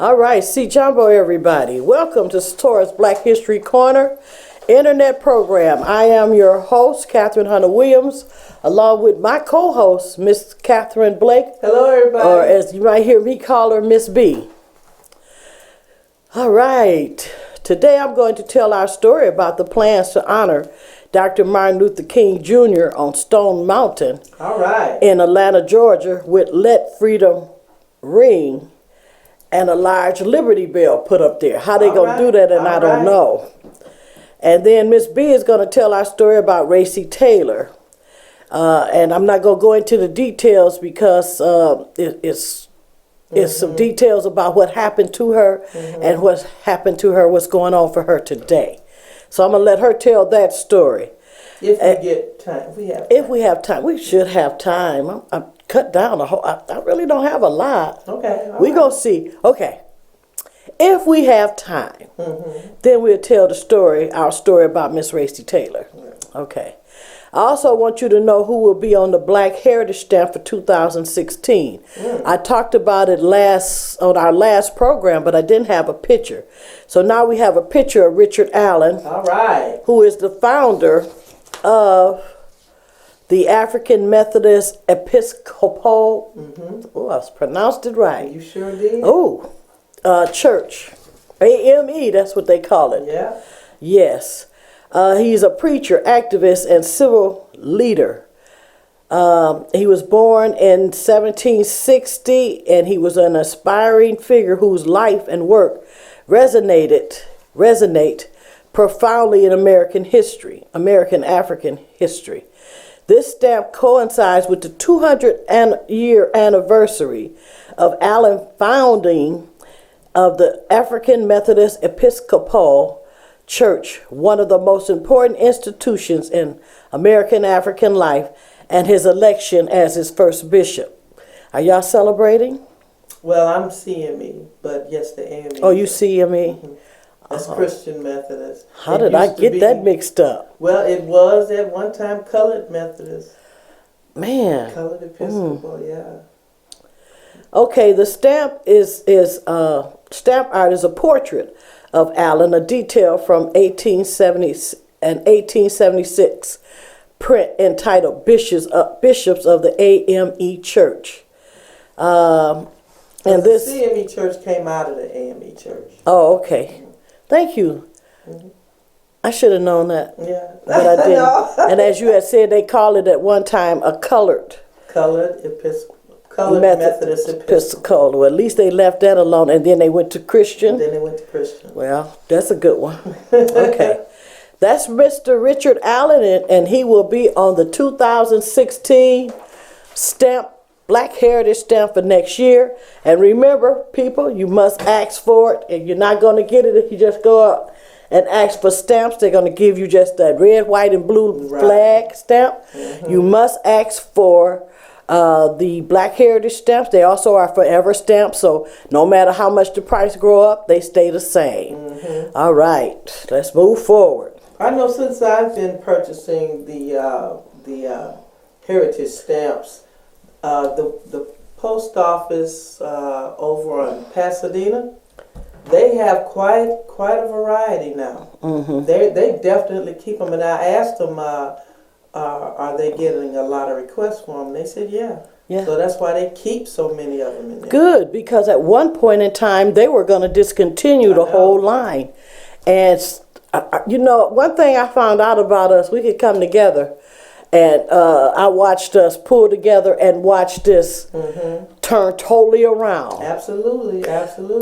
All right, see Jumbo, everybody. Welcome to Satora's Black History Corner internet program. I am your host, Catherine Hunter Williams, along with my co-host, Miss Catherine Blake. Hello, everybody. Or as you might hear me call her, Miss B. All right, today I'm going to tell our story about the plans to honor Dr. Martin Luther King Jr. on Stone Mountain. All right. In Atlanta, Georgia, with Let Freedom Ring and a large Liberty Bell put up there. How they going to do that, and I don't know. And then Miss B is going to tell our story about Recy Taylor. And I'm not going to go into the details because it's some details about what happened to her and what's happened to her, what's going on for her today. So I'm going to let her tell that story. If we get time. If we have time. We should have time. I'm cut down a whole. I really don't have a lot. Okay. We're going to see. Okay. If we have time, then we'll tell our story about Miss Recy Taylor. Okay. I also want you to know who will be on the Black Heritage Stamp for 2016. I talked about it on our last program, but I didn't have a picture. So now we have a picture of Richard Allen, all right, who is the founder of the African Methodist Episcopal. Oh, I pronounced it right. You sure did. Oh, church, AME. That's what they call it. Yeah. Yes. He's a preacher, activist, and civil leader. He was born in 1760, and he was an aspiring figure whose life and work resonate profoundly in American African history. This stamp coincides with the 200-year anniversary of Allen's founding of the African Methodist Episcopal Church, one of the most important institutions in American African life, and his election as his first bishop. Are y'all celebrating? Well, I'm CME, but yes, the AME. Oh, you CME? That's Christian Methodist. How did I get that mixed up? Well, it was at one time Colored Methodist. Man. Colored Episcopal, yeah. Okay, the stamp stamp art is a portrait of Allen, a detail from 1876 print entitled Bishops of the AME Church. And the CME Church came out of the AME Church. Oh, okay. Thank you. I should have known that. Yeah. But I didn't. And as you had said, they called it at one time a colored Methodist Episcopal. Well, at least they left that alone, and then they went to Christian. Well, that's a good one. Okay. That's Mr. Richard Allen, and he will be on the 2016 Black Heritage Stamp for next year. And remember, people, you must ask for it, and you're not going to get it if you just go up and ask for stamps. They're going to give you just that red, white, and blue flag stamp. You must ask for the Black Heritage stamps. They also are forever stamps, so no matter how much the price grow up, they stay the same. All right, let's move forward. I know since I've been purchasing the heritage stamps, the post office over in Pasadena, they have quite a variety now. They definitely keep them, and I asked them, are they getting a lot of requests for them? They said, yeah. So that's why they keep so many of them in there. Good, because at one point in time, they were going to discontinue the whole line. And, one thing I found out about us, we could come together, and I watched us pull together and watch this turn totally around. Absolutely.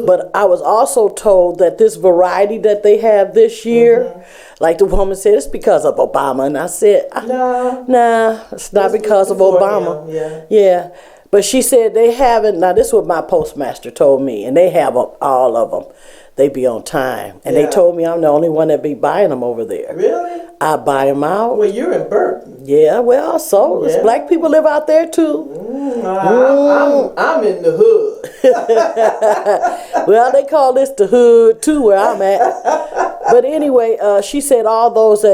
But I was also told that this variety that they have this year, like the woman said, it's because of Obama. And I said, nah, it's not because of Obama. Yeah. But she said they haven't. Now, this is what my postmaster told me, and they have all of them. They be on time. And they told me I'm the only one that be buying them over there. Really? I buy them out. Well, you're in Burton. Yeah, well, so black people live out there too. I'm in the hood. Well, they call this the hood too, where I'm at. But anyway, she said all those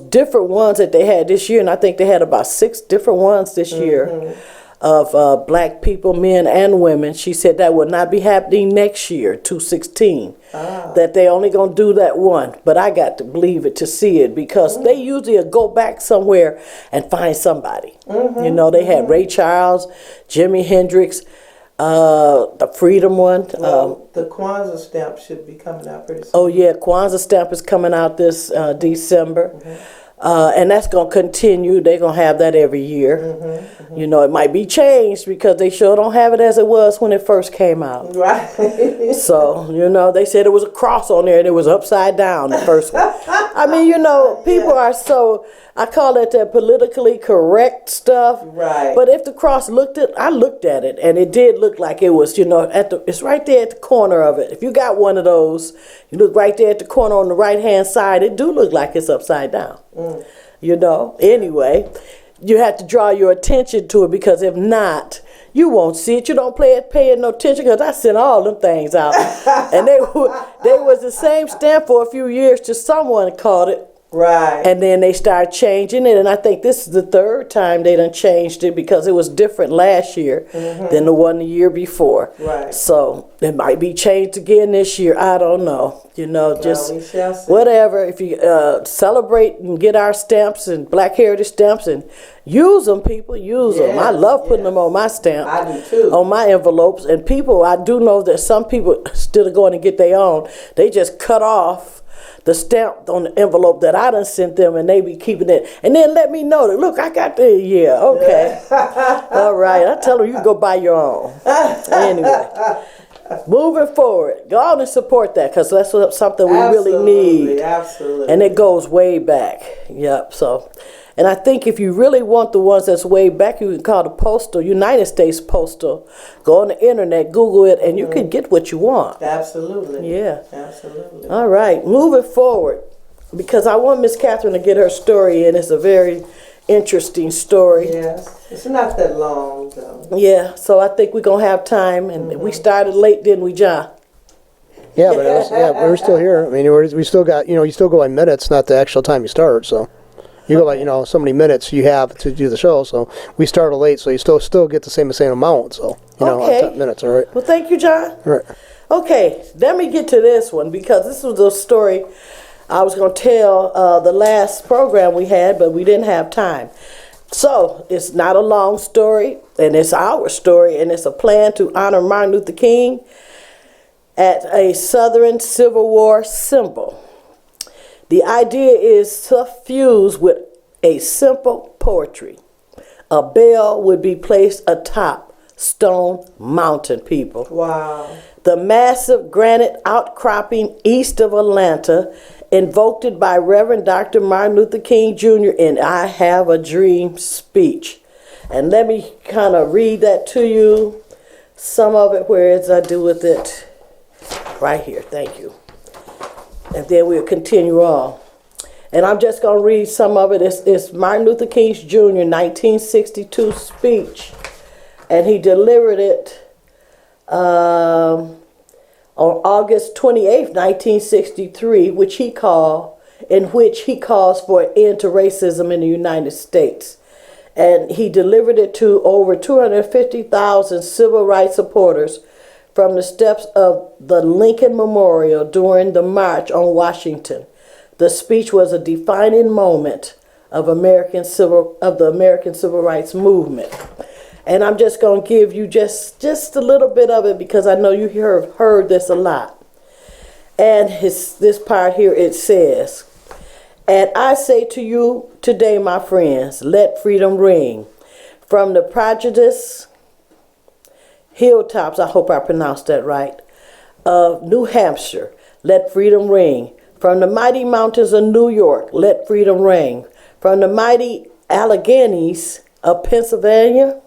different ones that they had this year, and I think they had about 6 different ones this year. of black people, men and women. She said that will not be happening next year, 2016. That they only going to do that one. But I got to believe it to see it, because they usually go back somewhere and find somebody. You know, they had Ray Charles, Jimi Hendrix, the Freedom one. The Kwanzaa stamp should be coming out pretty soon. Oh yeah, Kwanzaa stamp is coming out this December. And that's going to continue. They're going to have that every year. You know, it might be changed because they sure don't have it as it was when it first came out. Right. So, you know, they said it was a cross on there and it was upside down, the first one. I mean, you know, people are so, I call it that politically correct stuff. Right. But if the cross I looked at it and it did look like it was, you know, it's right there at the corner of it. If you got one of those, you look right there at the corner on the right-hand side, it do look like it's upside down. You know, anyway, you have to draw your attention to it, because if not, you won't see it. You don't pay it no attention, because I sent all them things out. And they was the same stamp for a few years till someone caught it. Right. And then they started changing it, and I think this is the third time they done changed it, because it was different last year than the one the year before. Right. So it might be changed again this year. I don't know. You know, just we shall see. Whatever. If you celebrate and get our stamps and Black Heritage stamps and use them, people, use them. I love putting them on my stamp. I do too. On my envelopes. And people, I do know that some people still are going to get their own. They just cut off the stamp on the envelope that I done sent them, and they be keeping it. And then let me know that, look, I got the, okay. All right. I tell them you can go buy your own. Anyway. Moving forward, go on and support that, because that's something we really need. Absolutely. And it goes way back. Yep. So, and I think if you really want the ones that's way back, you can call the United States Postal. Go on the internet, Google it, and you can get what you want. Absolutely. Yeah. Absolutely. All right. Moving forward, because I want Miss Catherine to get her story in. It's a very interesting story. Yes. It's not that long, though. Yeah, so I think we're going to have time. And we started late, didn't we, John? Yeah, but we're still here. I mean, we still got, you still go by minutes, not the actual time you start. So you go by, so many minutes you have to do the show. So we started late, so you still get the same amount. So, okay. 10 minutes, all right? Well, thank you, John. All right. Okay, let me get to this one, because this was the story I was going to tell the last program we had, but we didn't have time. So it's not a long story, and it's our story, and it's a plan to honor Martin Luther King at a Southern Civil War symbol. The idea is to fuse with a simple poetry. A bell would be placed atop Stone Mountain, people. Wow. The massive granite outcropping east of Atlanta, invoked by Reverend Dr. Martin Luther King Jr. in I Have a Dream speech. And let me kind of read that to you. Some of it, where is I do with it? Right here, thank you. And then we'll continue on. And I'm just going to read some of it. It's Martin Luther King Jr. 1962 speech. And he delivered it on August 28th, 1963, in which he calls for an end to racism in the United States. And he delivered it to over 250,000 civil rights supporters from the steps of the Lincoln Memorial during the March on Washington. The speech was a defining moment of the American Civil Rights Movement. And I'm just going to give you just a little bit of it, because I know you have heard this a lot. And this part here, it says, "And I say to you today, my friends, let freedom ring. From the prejudiced hilltops," I hope I pronounced that right, "of New Hampshire, let freedom ring. From the mighty mountains of New York, let freedom ring. From the mighty Alleghenies of Pennsylvania,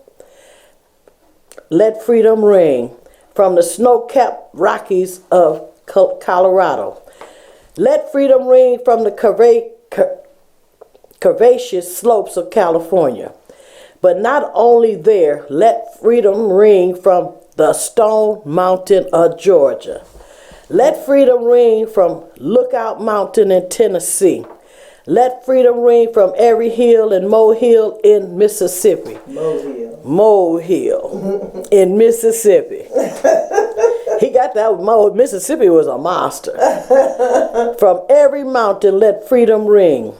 let freedom ring. From the snow-capped Rockies of Colorado, let freedom ring. From the curvaceous slopes of California. But not only there, let freedom ring from the Stone Mountain of Georgia. Let freedom ring from Lookout Mountain in Tennessee. Let freedom ring from every hill and molehill in Mississippi. Molehill in Mississippi. He got that. Mississippi was a monster. From every mountain, let freedom ring.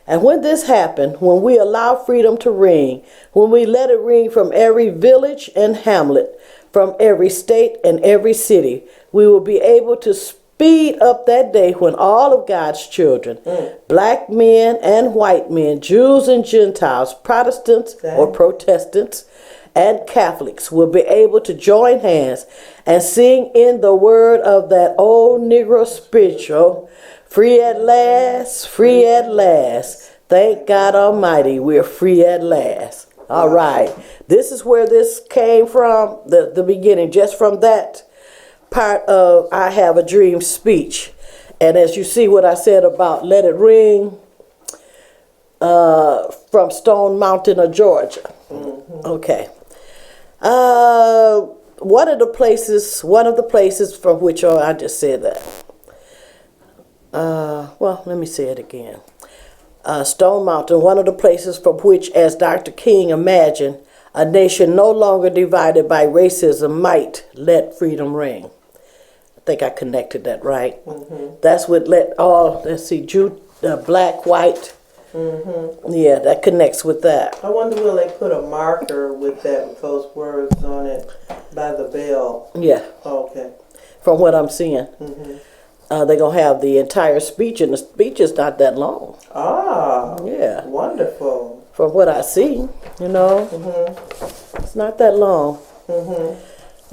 And when this happened, when we allow freedom to ring, when we let it ring from every village and hamlet, from every state and every city, we will be able to speed up that day when all of God's children, black men and white men, Jews and Gentiles, Protestants or Protestants, and Catholics will be able to join hands and sing in the word of that old Negro spiritual, free at last, free at last. Thank God Almighty, we're free at last. All right. This is where this came from, the beginning, just from that part of I Have a Dream speech. And as you see what I said about Let It Ring from Stone Mountain of Georgia. Okay. One of the places from which, I just said that. Well, let me say it again. Stone Mountain, one of the places from which, as Dr. King imagined, a nation no longer divided by racism might let freedom ring. I think I connected that right. That's what Jew, black, white. Yeah, that connects with that. I wonder will they put a marker with those words on it by the bell? Yeah. Oh, okay. From what I'm seeing. They're going to have the entire speech, and the speech is not that long. Ah. Yeah. Wonderful. From what I see, it's not that long.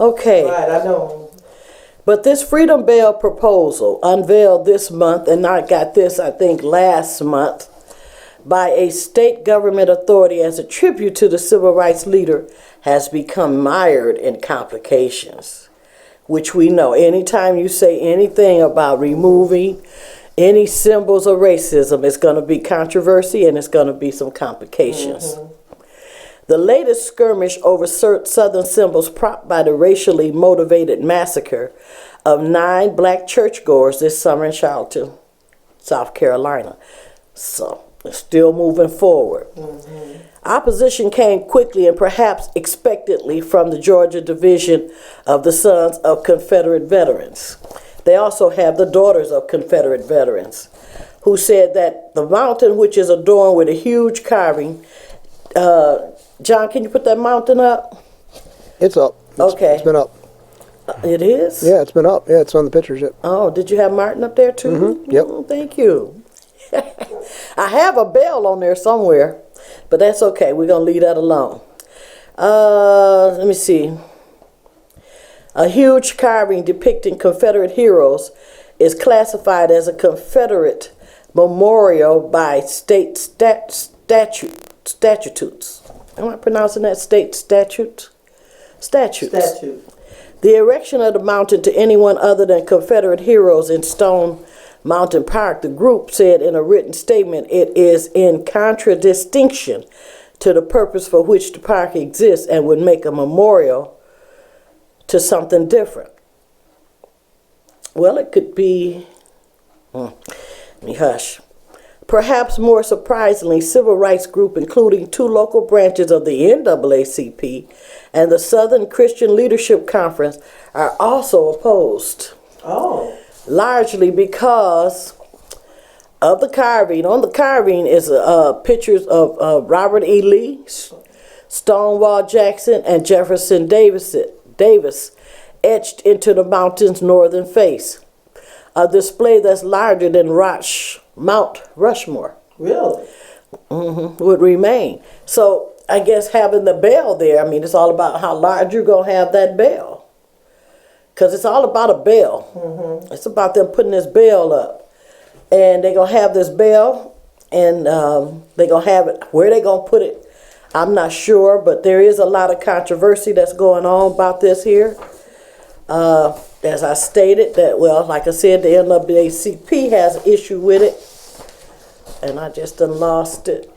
Okay. Right, I know. But this Freedom Bell proposal, unveiled this month, and I got this, I think, last month, by a state government authority as a tribute to the civil rights leader, has become mired in complications, which we know. Anytime you say anything about removing any symbols of racism, it's going to be controversy and it's going to be some complications. The latest skirmish over Southern symbols propped by the racially motivated massacre of 9 black churchgoers this summer in Charlottesville, South Carolina. So, it's still moving forward. Opposition came quickly and perhaps expectantly from the Georgia division of the Sons of Confederate Veterans. They also have the Daughters of Confederate Veterans, who said that the mountain, which is adorned with a huge carving, John, can you put that mountain up? It's up. Okay. It's been up. It is? Yeah, it's been up. Yeah, it's on the pictures. Yep. Oh, did you have Martin up there too? Yep. Oh, thank you. I have a bell on there somewhere, but that's okay. We're going to leave that alone. Let me see. A huge carving depicting Confederate heroes is classified as a Confederate memorial by state statutes. Am I pronouncing that state statutes? Statutes. The erection of the mountain to anyone other than Confederate heroes in Stone Mountain Park, the group said in a written statement, it is in contradistinction to the purpose for which the park exists and would make a memorial to something different. Well, it could be, let me hush. Perhaps more surprisingly, civil rights group, including 2 local branches of the NAACP and the Southern Christian Leadership Conference, are also opposed. Oh. Largely because of the carving. On the carving is pictures of Robert E. Lee, Stonewall Jackson, and Jefferson Davis etched into the mountain's northern face. A display that's larger than Mount Rushmore. Really? Would remain. So I guess having the bell there, I mean, it's all about how large you're going to have that bell. Because it's all about a bell. It's about them putting this bell up. And they're going to have this bell, and they're going to have it, where they're going to put it, I'm not sure, but there is a lot of controversy that's going on about this here. As I stated, that, well, like I said, the NAACP has an issue with it, and I just done lost it.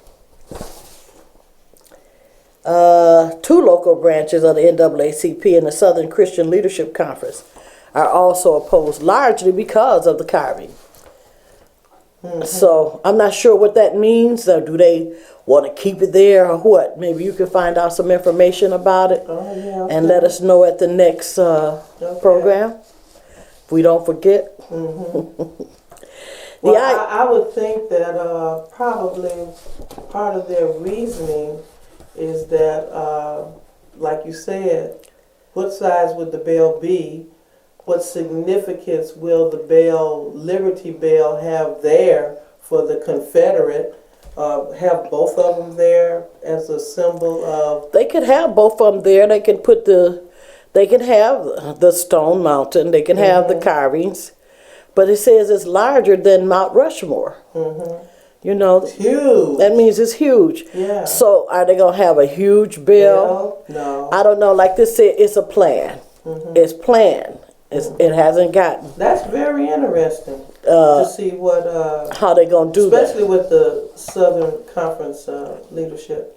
2 local branches of the NAACP and the Southern Christian Leadership Conference are also opposed, largely because of the carving. So I'm not sure what that means. Or do they want to keep it there or what? Maybe you can find out some information about it and let us know at the next program. If we don't forget. Well, I would think that probably part of their reasoning is that, like you said, what size would the bell be? What significance will the bell, Liberty Bell, have there for the Confederate? Have both of them there as a symbol of... They could have both of them there. They could put they can have the stone mountain. They can have the carvings. But it says it's larger than Mount Rushmore. You know, It's huge. that means it's huge. Yeah. So are they gonna have a huge bell? No. I don't know. Like this said, it's a plan. It's planned. It hasn't gotten. That's very interesting to see what how they gonna do especially with the Southern Conference leadership,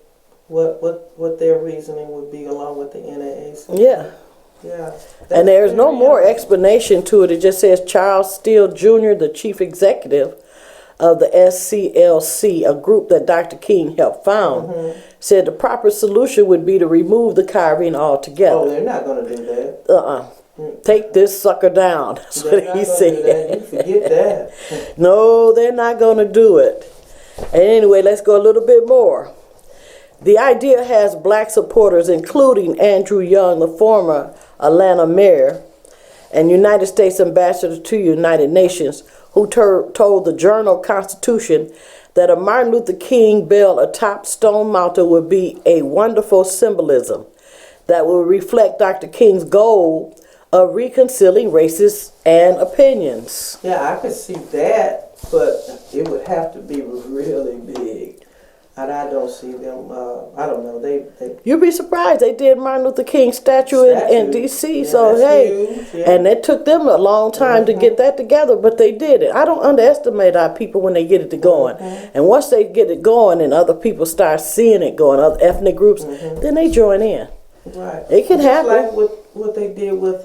what their reasoning would be along with the NAAC. that. Yeah. Yeah. And there's no very more interesting. explanation to it. It just says Charles Steele Jr., the chief executive of the SCLC, a group that Dr. King helped found, said the proper solution would be to remove the carving Oh, altogether. they're not going to do that. Take this sucker down. That's They're what not he gonna do that. said. You forget that. No, they're not going to do it. And anyway, let's go a little bit more. The idea has black supporters, including Andrew Young, the former Atlanta mayor and United States ambassador to United Nations, who told the Journal-Constitution that a Martin Luther King bell atop Stone Mountain would be a wonderful symbolism that will reflect Dr. King's goal of reconciling races and opinions. Yeah, I could see that, but it would have to be really big. And I don't see them, I don't know, they You'd be surprised. They did Martin Luther King statue in D.C. Yeah, so, that's hey, huge, yeah. and it took them a long time to get that together, but they did it. I don't underestimate our people when they get it to going. And once they get it going and other people start seeing it going, other ethnic groups, then they join in. Right. It can Just happen. like what they did with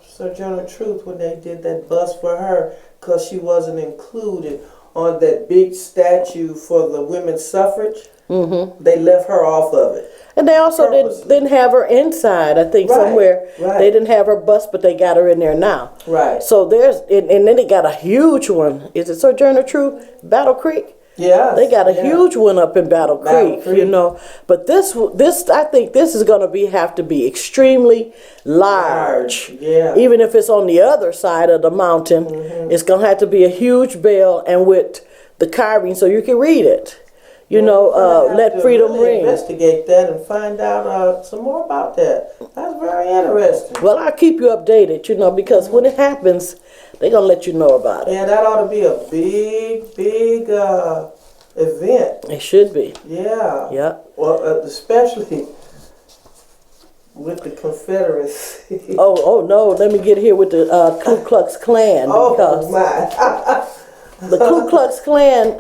Sojourner Truth when they did that bus for her because she wasn't included on that big statue for the women's suffrage. They left her off of it. And they also Purposely. didn't have her inside, I think, Right, somewhere. right. They didn't have her bus, but they got her in there now. Right. So and then they got a huge one. Is it Sojourner Truth? Battle Creek? Yeah. They got a huge one up in Battle Creek, you know. But this, I think this is going to have to be extremely large. Yeah. Even if it's on the other side of the mountain, it's going to have to be a huge bell and with the carving so you can read it. You know, let freedom really ring. Investigate that and find out some more about that. That's very interesting. Well, I'll keep you updated, you know, because when it happens, they're going to let you know about it. Yeah, that ought to be a big event. It should be. Yeah. Yeah. Well, especially with the Confederacy. Oh no, let me get here with the Ku Klux Klan. Oh, Because my. the Ku Klux Klan,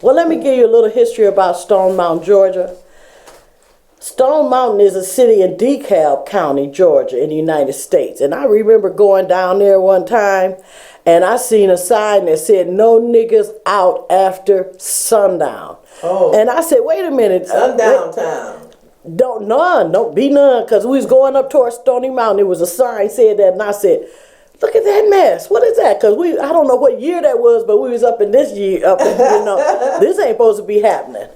well, let me give you a little history about Stone Mountain, Georgia. Stone Mountain is a city in DeKalb County, Georgia, in the United States. And I remember going down there one time, and I seen a sign that said, "No niggas out after sundown." Oh. And I said, wait a minute. Sundown town. Don't be none, because we was going up towards Stony Mountain. There was a sign said that, and I said, look at that mess. What is that? Because I don't know what year that was, but we was up in this year. This ain't supposed to be happening.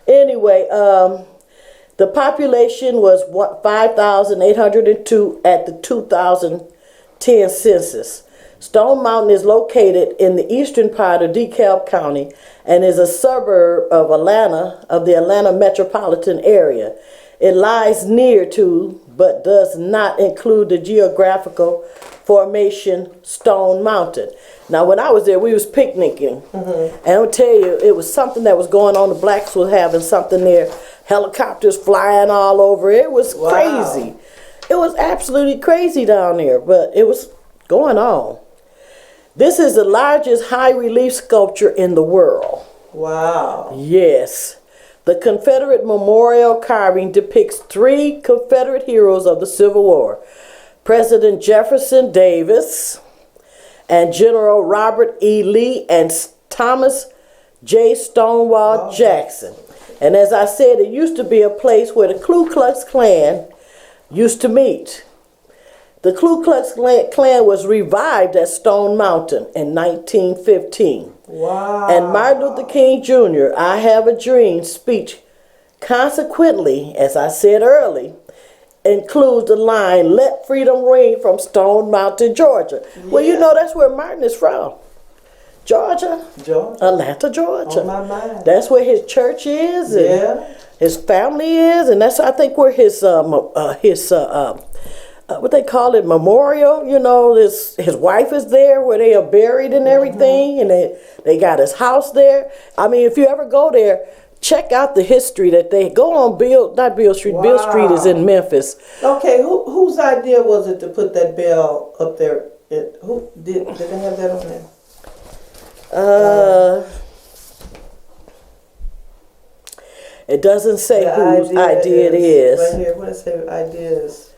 Anyway, the population was 5,802 at the 2010 census. Stone Mountain is located in the eastern part of DeKalb County and is a suburb of Atlanta, of the Atlanta metropolitan area. It lies near to, but does not include the geographical formation Stone Mountain. Now, when I was there, we was picnicking. And I'll tell you, it was something that was going on. The blacks were having something there. Helicopters flying all over. It was crazy. It was absolutely crazy down there, but it was going on. This is the largest high relief sculpture in the world. Wow. Yes. The Confederate memorial carving depicts 3 Confederate heroes of the Civil War: President Jefferson Davis, and General Robert E. Lee and Thomas J. Stonewall Jackson. And as I said, it used to be a place where the Ku Klux Klan used to meet. The Ku Klux Klan was revived at Stone Mountain in 1915. Wow. And Martin Luther King Jr., I Have a Dream speech, consequently, as I said early, includes the line, "Let freedom ring" from Stone Mountain, Georgia. Yeah. Well, you know that's where Martin is from. Georgia. Atlanta, Georgia. On my mind. That's where his church is, and his family is, and that's I think where his what they call it, memorial. You know, his wife is there where they are buried and everything, and they got his house there. I mean, if you ever go there, check out the history that they go on Bill Street. Wow. Bill Street is in Memphis. Okay, whose idea was it to put that bell up there? Who did they have that on there? It doesn't say whose idea it is. Right here, what does it say? Ideas.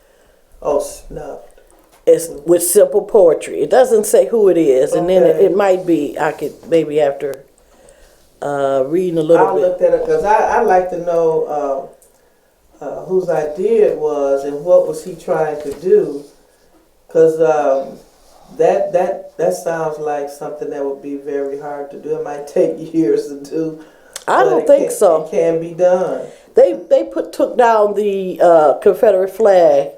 Oh, snuffed. It's with simple poetry. It doesn't say who it is, and then it might be. I could maybe after reading a little bit. I'll look that up because I like to know whose idea it was and what was he trying to do, because that sounds like something that would be very hard to do. It might take years to do. I don't think so. It can be done. They took down the Confederate flag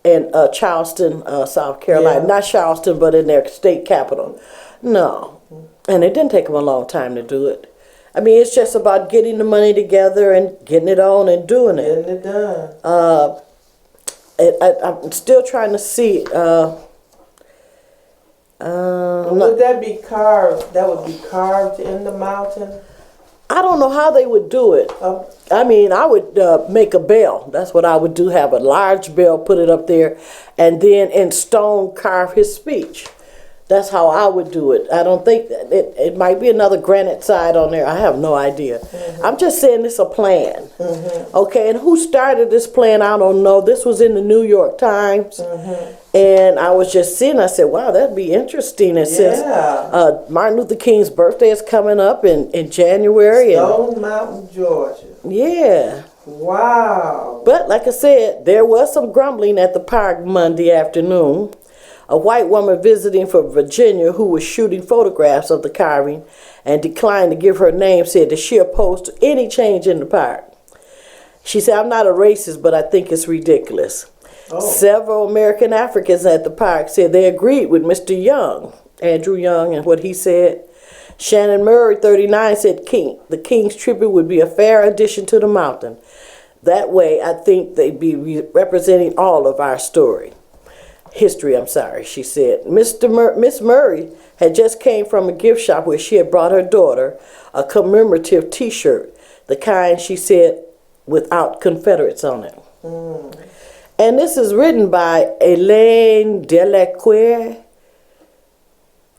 in Charleston, South Carolina. Yeah. Not Charleston, but in their state capital. No, and it didn't take them a long time to do it. I mean, it's just about getting the money together and getting it on and doing it. Getting it done. I'm still trying to see. Would that be carved? That would be carved in the mountain? I don't know how they would do it. I mean, I would make a bell. That's what I would do, have a large bell, put it up there, and then in stone carve his speech. That's how I would do it. I don't think that it might be another granite side on there. I have no idea. Mm-hmm. I'm just saying it's a plan. Mm-hmm. Okay, and who started this plan, I don't know. This was in the New York Times. Mm-hmm. And I was just seeing, I said, wow, that'd be interesting. It says Martin Luther King's birthday is coming up in January. Stone Mountain, Georgia. Yeah. Wow. But like I said, there was some grumbling at the park Monday afternoon. A white woman visiting from Virginia who was shooting photographs of the carving and declined to give her name said that she opposed to any change in the park. She said, "I'm not a racist, but I think it's ridiculous." Oh. Several American Africans at the park said they agreed with Mr. Young, Andrew Young, and what he said. Shannon Murray, 39, said the King's tribute would be a fair addition to the mountain. That way, I think they'd be representing all of our history, she said. Miss Murray had just came from a gift shop where she had brought her daughter a commemorative T-shirt, the kind, she said, without Confederates on it. Mm. And this is written by Elaine Delacroix.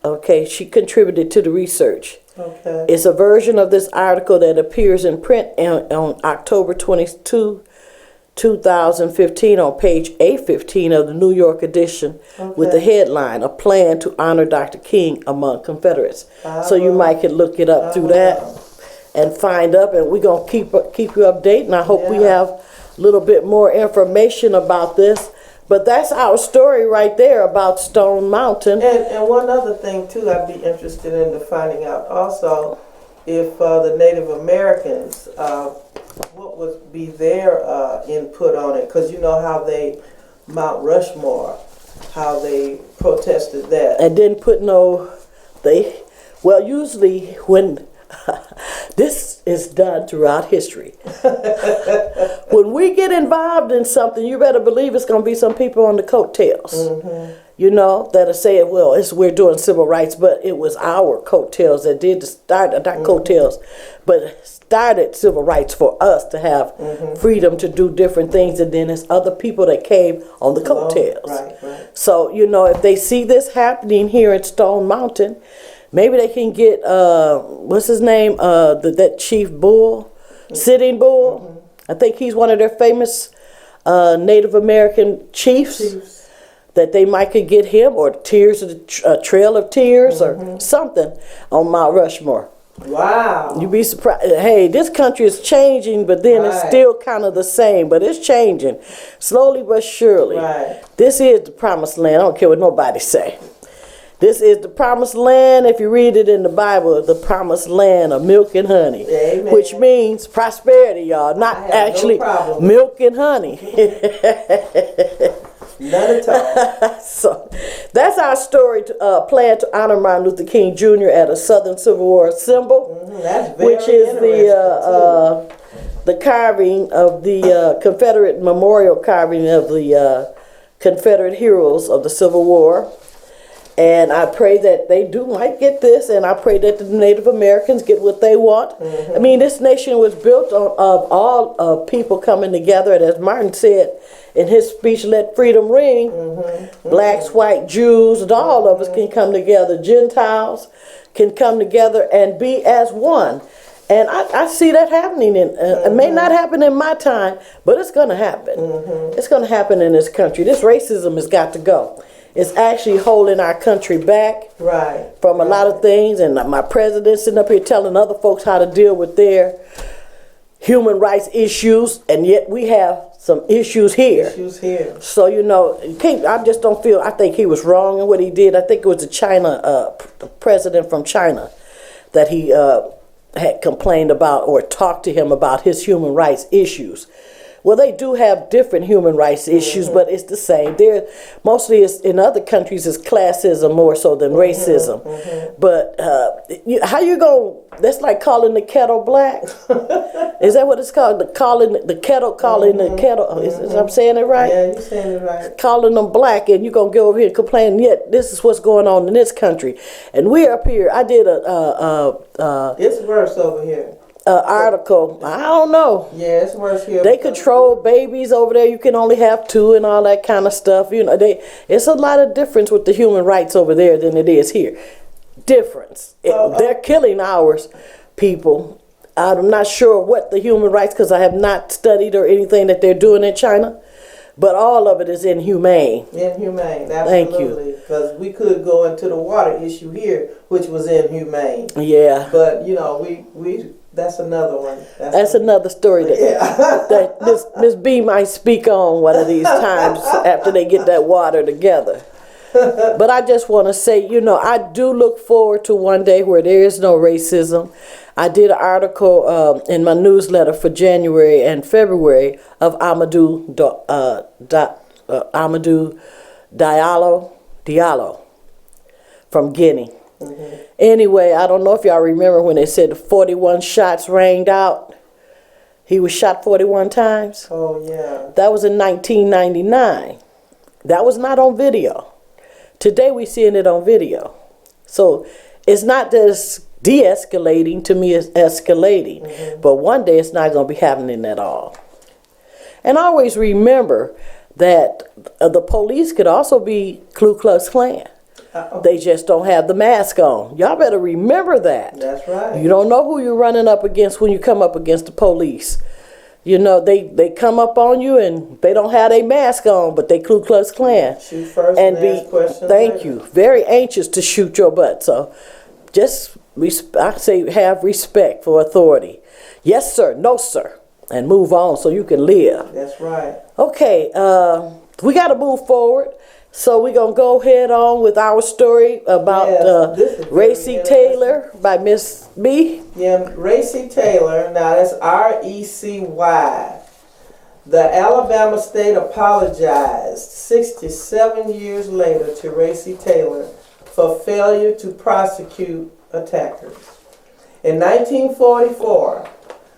Okay, she contributed to the research. Okay. It's a version of this article that appears in print on October 22, 2015 on page 815 of the New York edition with the headline, "A Plan to Honor Dr. King Among Confederates." So you might could look it up through that and find up, and we're going to keep you updated, and I hope we have a little bit more information about this. But that's our story right there about Stone Mountain. And one other thing, too, I'd be interested in finding out also if the Native Americans, what would be their input on it? Because you know how Mount Rushmore, how they protested that. And didn't put usually when this is done throughout history. When we get involved in something, you better believe it's going to be some people on the coattails. Mm-hmm. You know, that'll say, well, we're doing civil rights, but it was our coattails that did start, not coattails, but started civil rights for us to have freedom to do different things, and then there's other people that came on the coattails. Right. So, you know, if they see this happening here at Stone Mountain, maybe they can get, what's his name, that Chief Bull, Sitting Bull. I think he's one of their famous Native American chiefs. that they might could get him, or Tears of the Trail of Tears, or something on Mount Rushmore. Wow. You'd be surprised. Hey, this country is changing, but then it's still kind of the same, but it's changing slowly but surely. Right. This is the promised land. I don't care what nobody say. This is the promised land. If you read it in the Bible, the promised land of milk and honey. Amen. Which means prosperity, y'all. Not actually milk and honey. None at all. So that's our story to plan to honor Martin Luther King Jr. at a Southern Civil War symbol, That's very which is the carving of the Confederate memorial carving of the Confederate heroes of the Civil War. And I pray that they might get this, and I pray that the Native Americans get what they want. I mean, this nation was built on of all people coming together, and as Martin said in his speech, "Let freedom ring." Blacks, white, Jews, and all of us can come together. Gentiles can come together and be as one. And I see that happening. It may not happen in my time, but it's going to happen. It's going to happen in this country. This racism has got to go. It's actually holding our country back from a lot of things. And my president sitting up here telling other folks how to deal with their human rights issues, and yet we have some issues here. So, you know, I just don't feel, I think he was wrong in what he did. I think it was the president from China that he had complained about or talked to him about his human rights issues. Well, they do have different human rights issues, but it's the same. Mostly in other countries, it's classism more so than racism. But how you going? That's like calling the kettle black. Is that what it's called? Calling the kettle. I'm saying it right? Yeah, you're saying it right. Calling them black, and you're gonna go over here and complain. Yet this is what's going on in this country, and we're up here. I did it's worse over here. Article. I don't know. Yeah, it's worse here. They control babies over there. You can only have 2 and all that kind of stuff. You know, it's a lot of difference with the human rights over there than it is here. Difference. They're killing ours, people. I'm not sure what the human rights, because I have not studied or anything that they're doing in China, but all of it is inhumane. Inhumane, absolutely. Thank you. Because we could go into the water issue here, which was inhumane. Yeah. But you know, we that's another one. That's another story that Miss B might speak on one of these times after they get that water together. But I just want to say, you know, I do look forward to one day where there is no racism. I did an article in my newsletter for January and February of Amadou Diallo from Guinea. Anyway, I don't know if y'all remember when they said the 41 shots rang out. He was shot 41 times. Oh, yeah. That was in 1999. That was not on video. Today we're seeing it on video. So it's not that it's de-escalating. To me, it's escalating. But one day it's not going to be happening at all. And always remember that the police could also be Ku Klux Klan. They just don't have the mask on. Y'all better remember that. That's right. You don't know who you're running up against when you come up against the police. You know, they come up on you and they don't have their mask on, but they Ku Klux Klan. Shoot first and ask questions later. Very anxious to shoot your butt. So just, I say, have respect for authority. Yes, sir. No, sir. And move on so you can live. That's right. Okay, we got to move forward. So we're going to go head on with our story about Recy Taylor by Miss B. Yeah, Recy Taylor. Now that's R-E-C-Y. The Alabama state apologized 67 years later to Recy Taylor for failure to prosecute attackers. In 1944,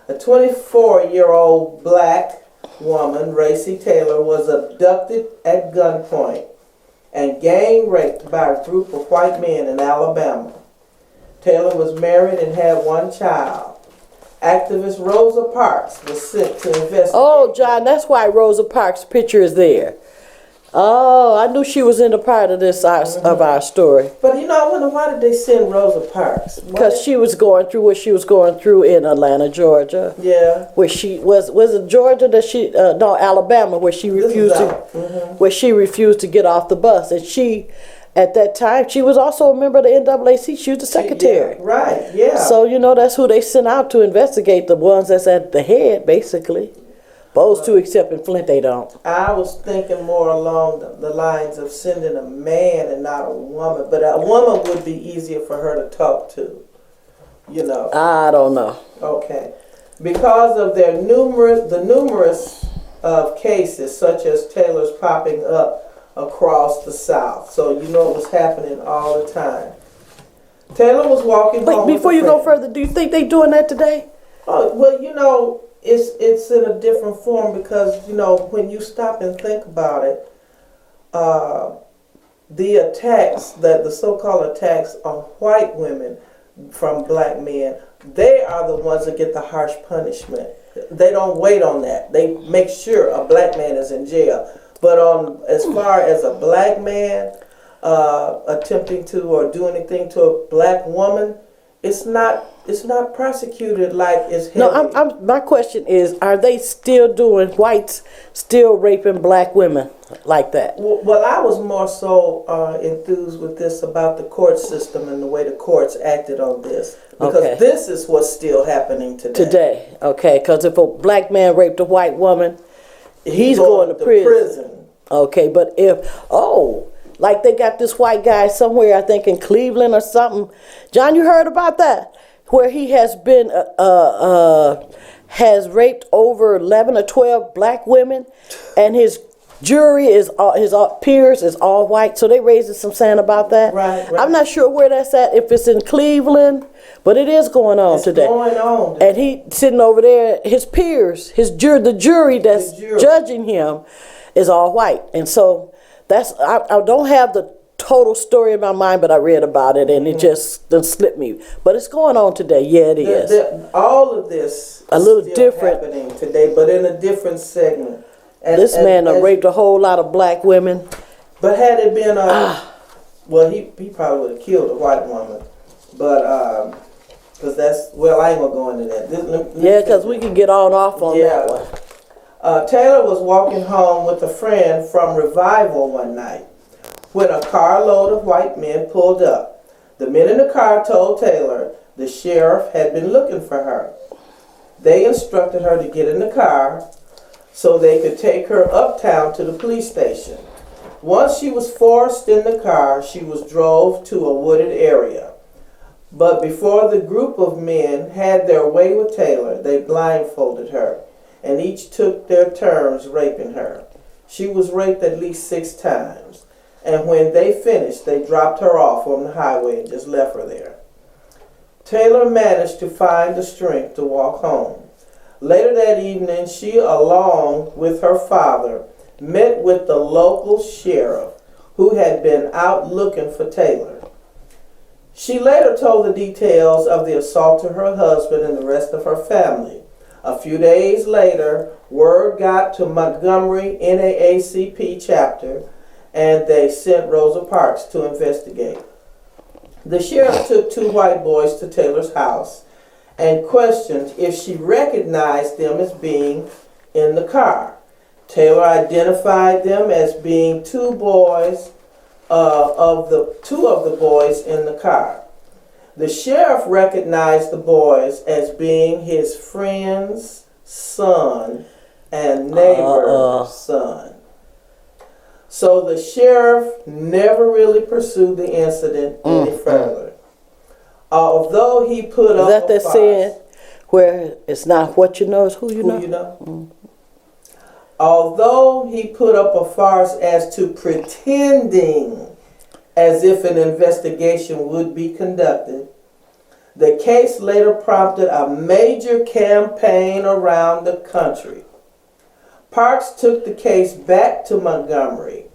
a 24-year-old black woman, Recy Taylor, was abducted at gunpoint and gang raped by a group of white men in Alabama. Taylor was married and had 1 child. Activist Rosa Parks was sent to investigate. Oh, John, that's why Rosa Parks' picture is there. Oh, I knew she was in a part of this of our story. But I wonder, why did they send Rosa Parks? Because she was going through what she was going through in Atlanta, Georgia. Yeah. Where she was it Georgia that she no, Alabama, where she refused where she refused to get off the bus. And she, at that time, she was also a member of the NAACP. She was the secretary. Yeah, right, yeah. So, that's who they sent out to investigate, the ones that's at the head, basically. Those two, except in Flint, they don't. I was thinking more along the lines of sending a man and not a woman. But a woman would be easier for her to talk to, I don't know. Okay. Because of their numerous cases, such as Taylor's popping up across the South. So, it was happening all the time. Taylor was walking home. Wait, before you go further, do you think they doing that today? Oh, well, it's in a different form because, when you stop and think about it, the attacks, the so-called attacks on white women from black men, they are the ones that get the harsh punishment. They don't wait on that. They make sure a black man is in jail. But as far as a black man attempting to or do anything to a black woman, it's not prosecuted like it's heavy. No, my question is, are they still doing, whites still raping black women like that? Well, I was more so enthused with this about the court system and the way the courts acted on this. Because this is what's still happening today. Okay, because if a black man raped a white woman, he's going to prison. Okay, but like they got this white guy somewhere, I think in Cleveland or something. John, you heard about that? Where he has been has raped over 11 or 12 black women, and his jury his peers is all white. So they raised some saying about that. Right. I'm not sure where that's at, if it's in Cleveland, but it is going on today. Going on. And he sitting over there, his peers, the jury that's judging him is all white. And so I don't have the total story in my mind, but I read about it and it just slipped me. But it's going on today. Yeah, it is. All of this a little still different happening today, but in a different segment. This man raped a whole lot of black women. But had it been well, he probably would have killed a white woman. But because I ain't gonna go into that. Because we can get off on that one. Taylor was walking home with a friend from Revival one night when a carload of white men pulled up. The men in the car told Taylor the sheriff had been looking for her. They instructed her to get in the car so they could take her uptown to the police station. Once she was forced in the car, she was drove to a wooded area. But before the group of men had their way with Taylor, they blindfolded her, and each took their turns raping her. She was raped at least 6 times, and when they finished, they dropped her off on the highway and just left her there. Taylor managed to find the strength to walk home. Later that evening, she, along with her father, met with the local sheriff who had been out looking for Taylor. She later told the details of the assault to her husband and the rest of her family. A few days later, word got to Montgomery NAACP chapter, and they sent Rosa Parks to investigate. The sheriff took 2 white boys to Taylor's house and questioned if she recognized them as being in the car. Taylor identified them as being 2 boys of the boys in the car. The sheriff recognized the boys as being his friend's son and neighbor's son. So the sheriff never really pursued the incident any further. Although he put up a farce. Saying where it's not what you know, it's who you know? Although he put up a farce as to pretending as if an investigation would be conducted, the case later prompted a major campaign around the country. Parks took the case back to Montgomery,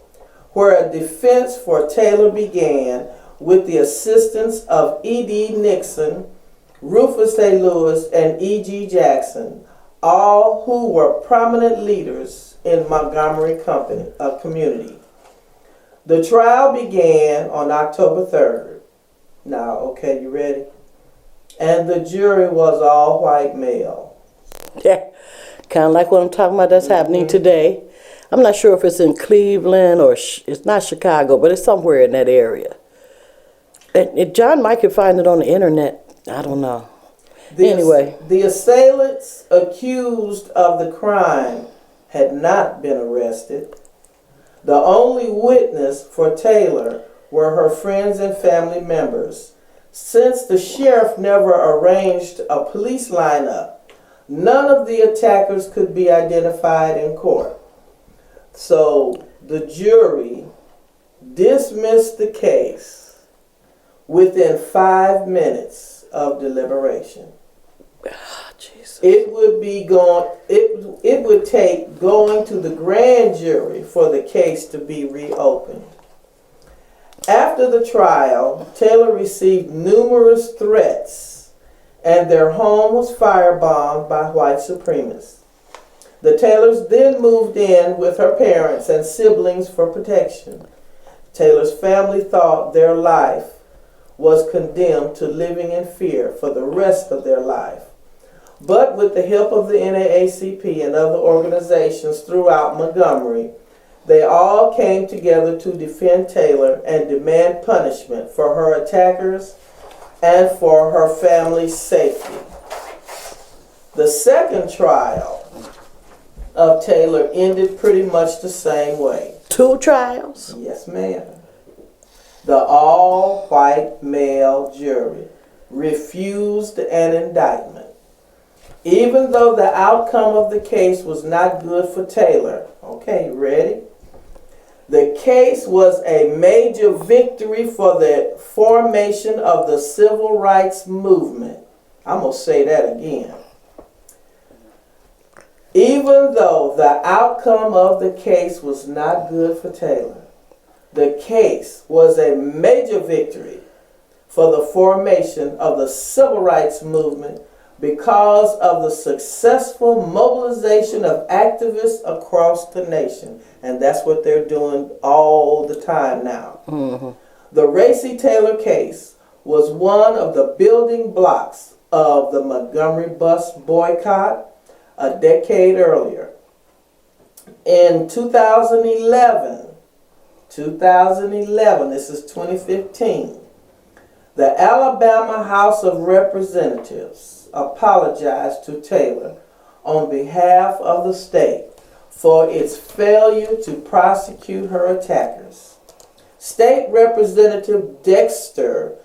where a defense for Taylor began with the assistance of E.D. Nixon, Rufus A. Lewis, and E.G. Jackson, all who were prominent leaders in Montgomery community. The trial began on October 3rd. Now, okay, you ready? And the jury was all white male. Yeah, kind of like what I'm talking about that's happening today. I'm not sure if it's in Cleveland or it's not Chicago, but it's somewhere in that area. And John might could find it on the internet. I don't know. Anyway. The assailants accused of the crime had not been arrested. The only witness for Taylor were her friends and family members. Since the sheriff never arranged a police lineup, none of the attackers could be identified in court. So the jury dismissed the case within 5 minutes of deliberation. Oh, Jesus. It would take going to the grand jury for the case to be reopened. After the trial, Taylor received numerous threats, and their home was firebombed by white supremacists. The Taylors then moved in with her parents and siblings for protection. Taylor's family thought their life was condemned to living in fear for the rest of their life. But with the help of the NAACP and other organizations throughout Montgomery, they all came together to defend Taylor and demand punishment for her attackers and for her family's safety. The second trial of Taylor ended pretty much the same way. 2 trials? Yes, ma'am. The all-white male jury refused an indictment. Even though the outcome of the case was not good for Taylor, okay, you ready? The case was a major victory for the formation of the civil rights movement. I'm going to say that again. Even though the outcome of the case was not good for Taylor, the case was a major victory for the formation of the civil rights movement because of the successful mobilization of activists across the nation. And that's what they're doing all the time now. Mm-hmm. The Recy Taylor case was one of the building blocks of the Montgomery bus boycott a decade earlier. In 2011, this is 2015, the Alabama House of Representatives apologized to Taylor on behalf of the state for its failure to prosecute her attackers. State Representative Dexter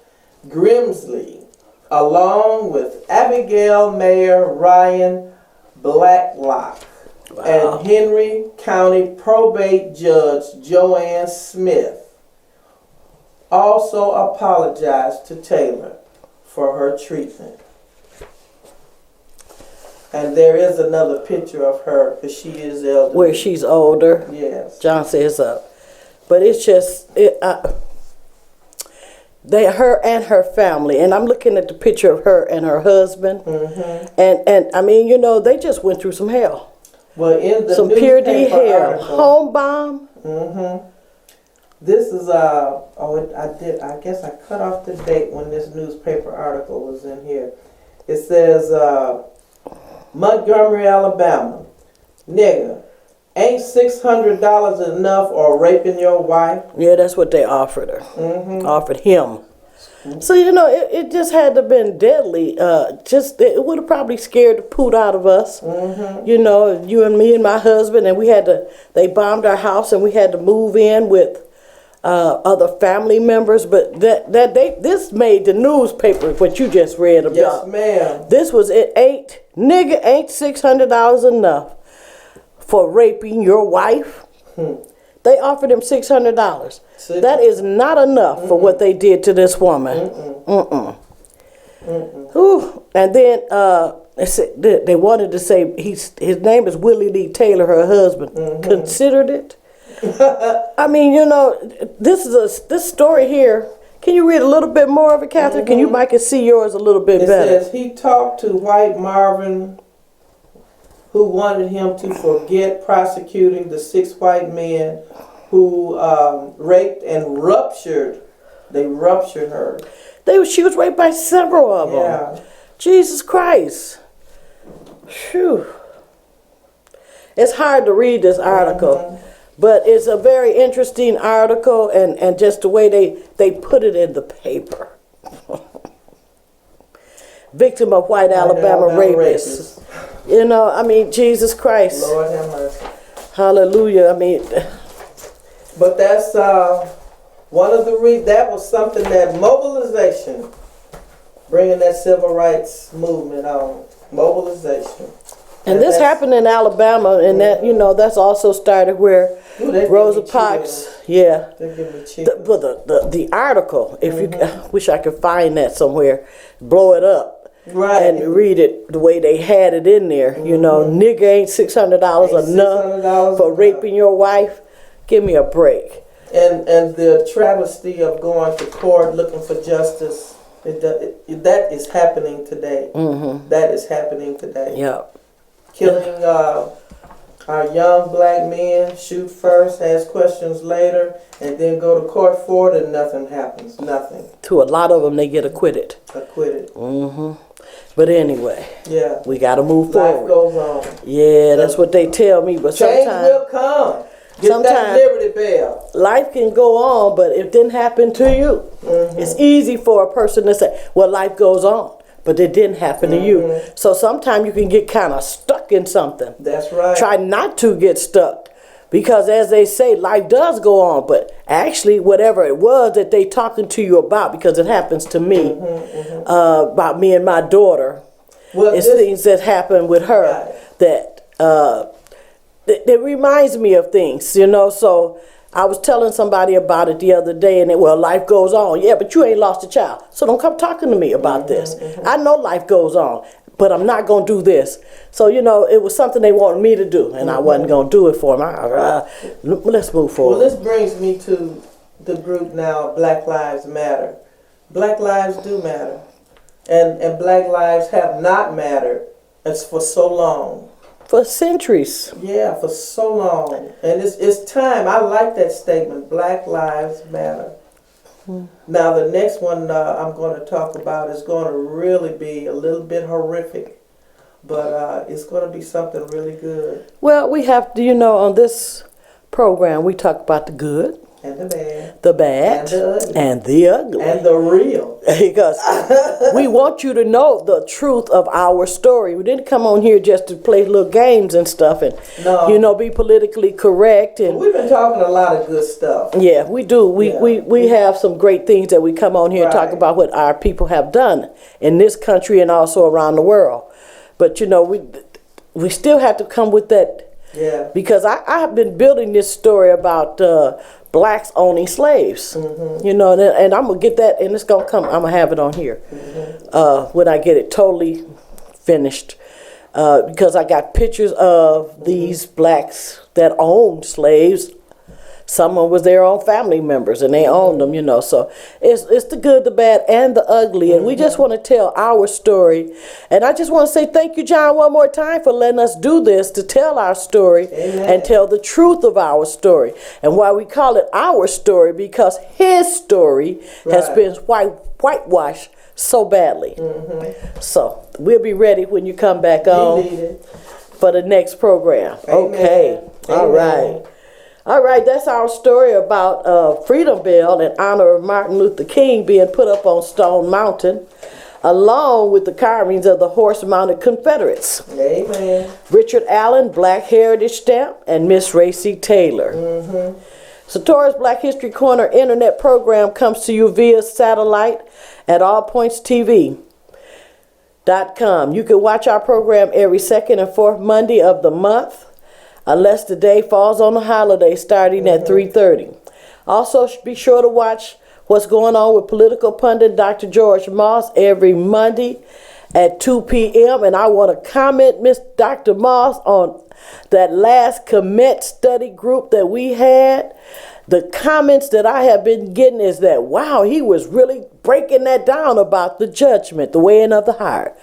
Grimsley, along with Abigail Mayor Ryan Blacklock, and Henry County Probate Judge Joanne Smith, also apologized to Taylor for her treatment. And there is another picture of her because she is elderly. Where she's older. Yes. John says up. But it's just, her and her family. And I'm looking at the picture of her and her husband. Mm-hmm. And I mean, you know, they just went through some hell. Well, in the some pure D hell. Home bomb. Mm-hmm. This is, I guess I cut off the date when this newspaper article was in here. It says, Montgomery, Alabama, nigga, ain't $600 enough or raping your wife? Yeah, that's what they offered her. Mm-hmm. Offered him. Mm-hmm. So, you know, it just had to have been deadly. It would have probably scared the poot out of us. Mm-hmm. You know, you and me and my husband, and they bombed our house and we had to move in with other family members, but this made the newspaper, what you just read about. Yes, ma'am. This was ain't $600 enough for raping your wife. They offered him $600. That is not enough for what they did to this woman. Ooh. And then they wanted to say his name is Willie Lee Taylor, her husband. Considered it. I mean, you know, this story here. Can you read a little bit more of it, Catherine? Can you make it see yours a little bit better? It says he talked to White Marvin, who wanted him to forget prosecuting the 6 white men who raped and ruptured. They ruptured her. She was raped by several of them. Yeah. Jesus Christ. Phew. It's hard to read this article, but it's a very interesting article, and just the way they put it in the paper. Victim of white Alabama rapist. You know, I mean, Jesus Christ. Lord have mercy. Hallelujah. I mean, but that's one of the that was something that mobilization, bringing that civil rights movement on, mobilization. And this happened in Alabama, and that, you know, that's also started where Rosa Parks, yeah. The article, if you wish I could find that somewhere, blow it up. Right. And read it the way they had it in there. You know, nigga ain't $600 enough for raping your wife. Give me a break. And the travesty of going to court looking for justice, that is happening today. That is happening today. Yeah. Killing our young black men, shoot first, ask questions later, and then go to court for it, and nothing happens. Nothing. To a lot of them, they get acquitted. But anyway, yeah, we got to move forward. Life goes on. Yeah, that's what they tell me. But change will come. Get that Liberty Bell. Life can go on, but it didn't happen to you. It's easy for a person to say, well, life goes on, but it didn't happen to you. So sometimes you can get kind of stuck in something. That's right. Try not to get stuck. Because as they say, life does go on, but actually whatever it was that they talking to you about, because it happens to me, about me and my daughter, it's things that happen with her that reminds me of things, you know. So I was telling somebody about it the other day, and life goes on. Yeah, but you ain't lost a child, so don't come talking to me about this. I know life goes on, but I'm not going to do this. So, you know, it was something they wanted me to do, and I wasn't going to do it for them. Let's move forward. Well, this brings me to the group now, Black Lives Matter. Black lives do matter. And black lives have not mattered for so long. For centuries. Yeah, for so long. And it's time. I like that statement, Black Lives Matter. Now, the next one I'm going to talk about is going to really be a little bit horrific, but it's going to be something really good. Well, we have to, you know, on this program, we talk about the good. And the bad. The bad. And the ugly. And the ugly. And the real. Because we want you to know the truth of our story. We didn't come on here just to play little games and stuff and, you know, be politically correct. And we've been talking a lot of good stuff. Yeah, we do. We have some great things that we come on here and talk about what our people have done in this country and also around the world. But, you know, we still have to come with that. Yeah. Because I have been building this story about blacks owning slaves, you know, and I'm gonna get that, and it's gonna come. I'm gonna have it on here when I get it totally finished, because I got pictures of these blacks that owned slaves. Someone was their own family members, and they owned them, you know. So it's the good, the bad, and the ugly, and we just want to tell our story. And I just want to say thank you, John, one more time for letting us do this, to tell our story and tell the truth of our story. And why we call it our story, because his story has been whitewashed so badly. So we'll be ready when you come back on for the next program. Okay. All right. All right, that's our story about Freedom Bell in honor of Martin Luther King being put up on Stone Mountain, along with the carvings of the horse-mounted Confederates. Amen. Richard Allen, Black Heritage Stamp, and Miss Recy Taylor. Satora's Black History Corner internet program comes to you via satellite at allpointstv.com. You can watch our program every second and fourth Monday of the month, unless the day falls on a holiday starting at 3:30. Also, be sure to watch what's going on with political pundit Dr. George Moss every Monday at 2 p.m. And I want to comment, Miss Dr. Moss, on that last commit study group that we had. The comments that I have been getting is that, wow, he was really breaking that down about the judgment, the weighing of the heart.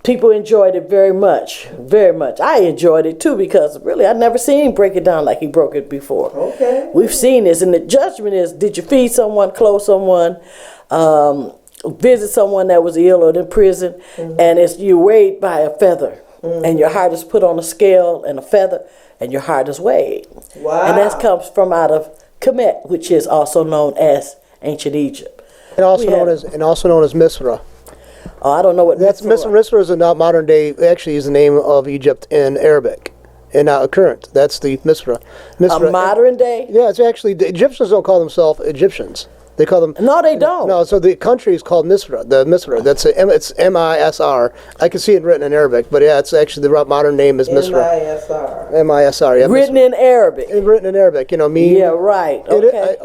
people enjoyed it very much, very much. I enjoyed it too because really I never seen him break it down like he broke it before. Okay. We've seen this, and the judgment is: did you feed someone, clothe someone, visit someone that was ill or in prison, and it's you weighed by a feather, and your heart is put on a scale and a feather, and your heart is weighed. Wow. And that comes from out of Kemet, which is also known as ancient Egypt. And also known as Misra. Oh, I don't know what That's Misra is a modern day. Actually, is the name of Egypt in Arabic, and current. That's the Misra. A modern day? Yeah, it's actually the Egyptians don't call themselves Egyptians. They call them. No, they don't. No, so the country is called Misra. The Misra. It's M-I-S-R. I can see it written in Arabic, but yeah, it's actually the modern name is Misra. M-I-S-R. M-I-S-R. Yeah, written Misra. in Arabic. Written in Arabic. You know me. Yeah, right. Okay.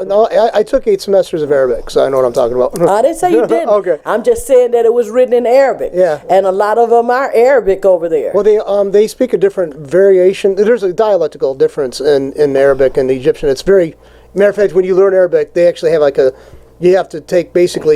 I took 8 semesters of Arabic, so I know what I'm talking about. I didn't say you didn't. Okay. I'm just saying that it was written in Arabic. Yeah. And a lot of them are Arabic over there. Well, they speak a different variation. There's a dialectical difference in Arabic and the Egyptian. It's very. Matter of fact, when you learn Arabic, they actually have like a. You have to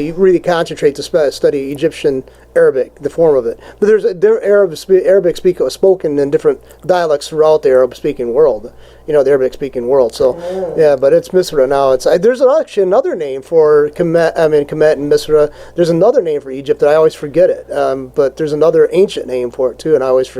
you really concentrate to study Egyptian Arabic, the form of it. But Arabic spoken in different dialects throughout the Arab-speaking world. You know, the Arabic-speaking world. So, yeah, but it's Misra now. There's actually another name for Kemet and Misra. There's another name for Egypt that I always forget it. But there's another ancient name for it too, and I always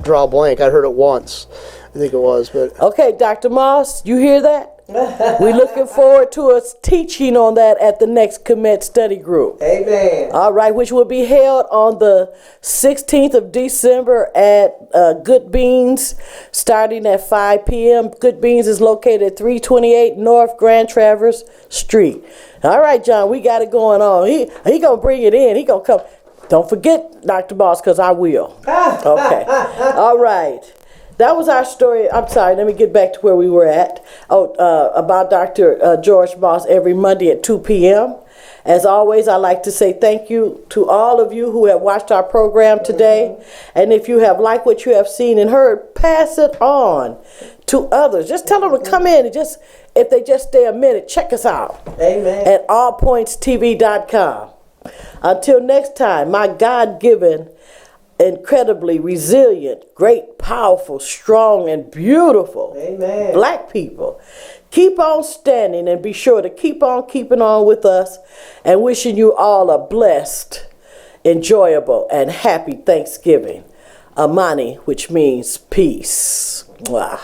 draw a blank. I heard it once, I think it was. But okay, Dr. Moss, you hear that? We're looking forward to us teaching on that at the next Kemet study group. Amen. All right, which will be held on the 16th of December at Good Beans, starting at 5 p.m. Good Beans is located at 328 North Grand Traverse Street. All right, John, we got it going on. He going to bring it in. He going to come. Don't forget, Dr. Boss, because I will. Okay. All right. That was our story. I'm sorry, let me get back to where we were at. About Dr. George Moss every Monday at 2 p.m. As always, I'd like to say thank you to all of you who have watched our program today. And if you have liked what you have seen and heard, pass it on to others. Just tell them to come in and if they just stay a minute, check us out. Amen. At allpointstv.com. Until next time, my God-given, incredibly resilient, great, powerful, strong, and beautiful Amen. Black people. Keep on standing and be sure to keep on keeping on with us, and wishing you all a blessed, enjoyable, and happy Thanksgiving. Amani, which means peace. Mwah.